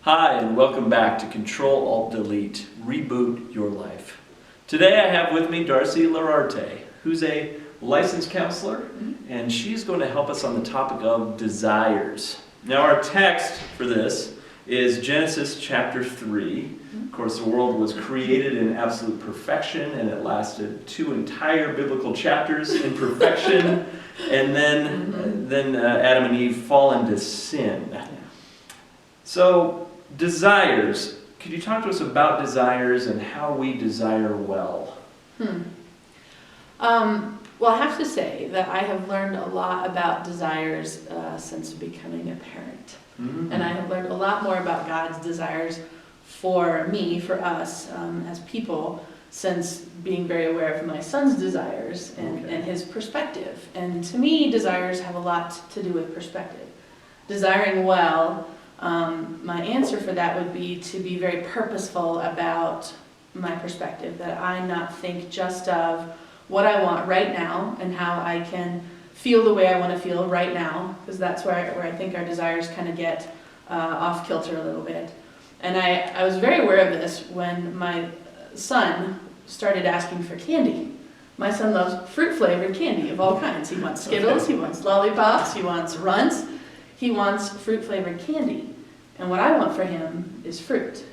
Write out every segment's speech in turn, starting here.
Hi, and welcome back to Control Alt Delete, Reboot Your Life. Today I have with me Darcy Lararte, who's a licensed counselor, and she's going to help us on the topic of desires. Now our text for this is Genesis chapter 3. Of course, the world was created in absolute perfection, and it lasted 2 entire biblical chapters in perfection, and then Adam and Eve fall into sin. So, desires. Could you talk to us about desires and how we desire well? Well, I have to say that I have learned a lot about desires since becoming a parent. And I have learned a lot more about God's desires for me, for us, as people, since being very aware of my son's desires and his perspective. And to me, desires have a lot to do with perspective. Desiring well, my answer for that would be to be very purposeful about my perspective, that I not think just of what I want right now and how I can feel the way I want to feel right now, because that's where I think our desires kind of get off kilter a little bit. And I was very aware of this when my son started asking for candy. My son loves fruit-flavored candy of all kinds. He wants Skittles, he wants lollipops, he wants Runts, he wants fruit-flavored candy. And what I want for him is fruit.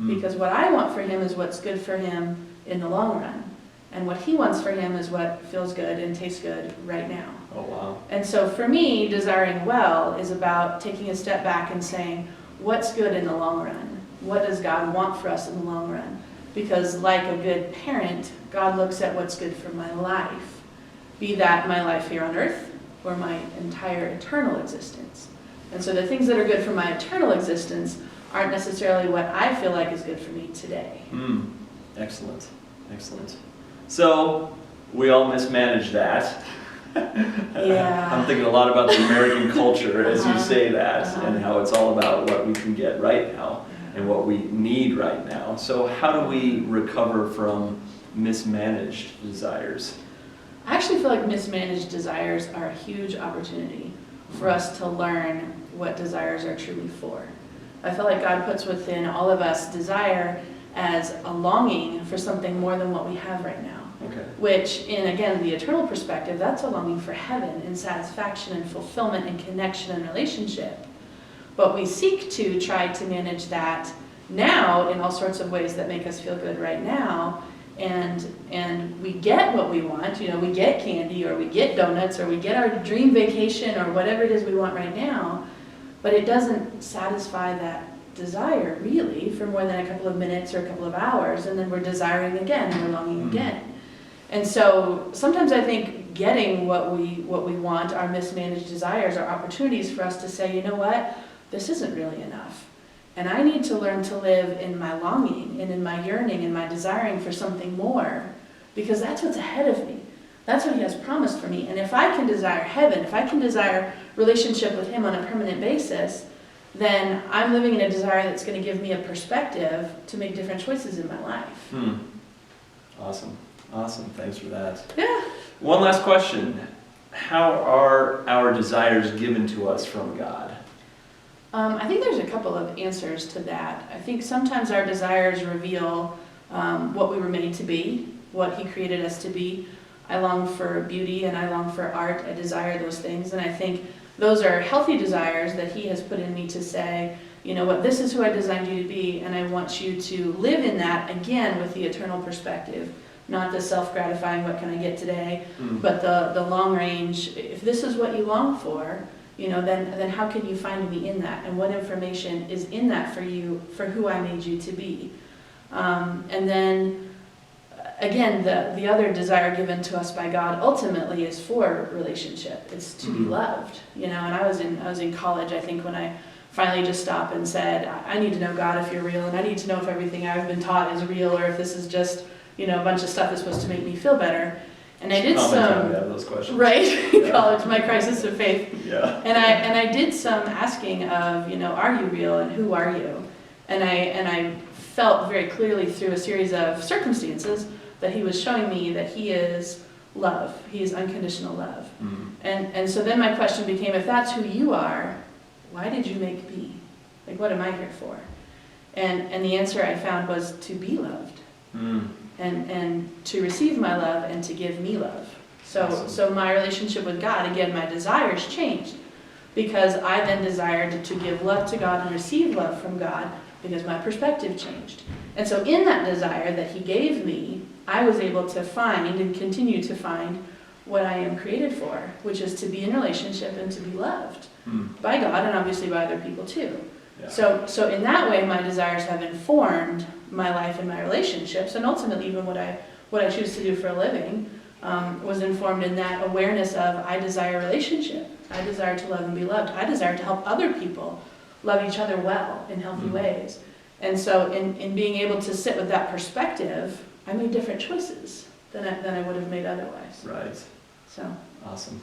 Because what I want for him is what's good for him in the long run. And what he wants for him is what feels good and tastes good right now. Oh, wow. And so for me, desiring well is about taking a step back and saying, what's good in the long run? What does God want for us in the long run? Because like a good parent, God looks at what's good for my life, be that my life here on earth or my entire eternal existence. And so the things that are good for my eternal existence aren't necessarily what I feel like is good for me today. Excellent, excellent. So, we all mismanage that. Yeah. I'm thinking a lot about the American culture as you say that, and how it's all about what we can get right now and what we need right now. So how do we recover from mismanaged desires? I actually feel like mismanaged desires are a huge opportunity for us to learn what desires are truly for. I feel like God puts within all of us desire as a longing for something more than what we have right now. Which, in again, the eternal perspective, that's a longing for heaven and satisfaction and fulfillment and connection and relationship. But we seek to try to manage that now in all sorts of ways that make us feel good right now. And we get what we want, we get candy or we get donuts or we get our dream vacation or whatever it is we want right now, but it doesn't satisfy that desire really for more than a couple of minutes or a couple of hours, and then we're desiring again and we're longing again. And so sometimes I think getting what we want, our mismanaged desires, are opportunities for us to say, you know what, this isn't really enough. And I need to learn to live in my longing and in my yearning and my desiring for something more, because that's what's ahead of me. That's what He has promised for me. And if I can desire heaven, if I can desire relationship with Him on a permanent basis, then I'm living in a desire that's going to give me a perspective to make different choices in my life. Awesome. Thanks for that. Yeah. One last question. How are our desires given to us from God? I think there's a couple of answers to that. I think sometimes our desires reveal what we were made to be, what He created us to be. I long for beauty and I long for art. I desire those things. And I think those are healthy desires that He has put in me to say, you know what, this is who I designed you to be, and I want you to live in that, again, with the eternal perspective. Not the self-gratifying, what can I get today, but the long range, if this is what you long for, then how can you find me in that? And what information is in that for you, for who I made you to be? And then, again, the other desire given to us by God ultimately is for relationship. It's to be loved, And I was in college, I think, when I finally just stopped and said, I need to know God if you're real, and I need to know if everything I've been taught is real, or if this is just a bunch of stuff is supposed to make me feel better. And I did those questions. Right, in college, my crisis of faith. Yeah. And I did some asking of, are you real and who are you? And I felt very clearly through a series of circumstances that He was showing me that He is love. He is unconditional love. And so then my question became, if that's who you are, why did you make me? Like, what am I here for? And the answer I found was to be loved. And to receive my love and to give me love. So my relationship with God, again, my desires changed because I then desired to give love to God and receive love from God because my perspective changed. And so in that desire that he gave me, I was able to find and continue to find what I am created for, which is to be in relationship and to be loved by God and obviously by other people too. Yeah. So in that way, my desires have informed my life and my relationships, and ultimately even what I choose to do for a living was informed in that awareness of I desire relationship. I desire to love and be loved. I desire to help other people love each other well in healthy ways. And so in being able to sit with that perspective, I made different choices than I would have made otherwise. Right. So. Awesome.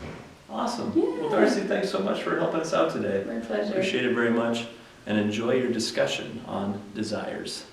Awesome. Yeah. Well, Darcy, thanks so much for helping us out today. My pleasure. Appreciate it very much, and enjoy your discussion on desires.